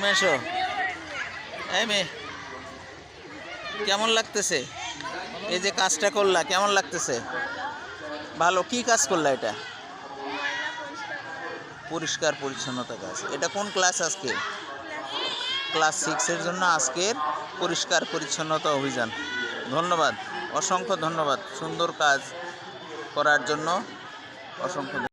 তুমি এসো। এই মেয়ে, কেমন লাগতেছে এই যে কাজটা করলা? কেমন লাগতেছে? ভালো। কি কাজ করলা এটা? পরিষ্কার পরিচ্ছন্নতা কাজ। এটা কোন ক্লাস আজকে? ক্লাস 6-এর জন্য আজকের পরিষ্কার পরিচ্ছন্নতা অভিযান। ধন্যবাদ, অসংখ্য ধন্যবাদ সুন্দর কাজ করার জন্য। অসংখ্য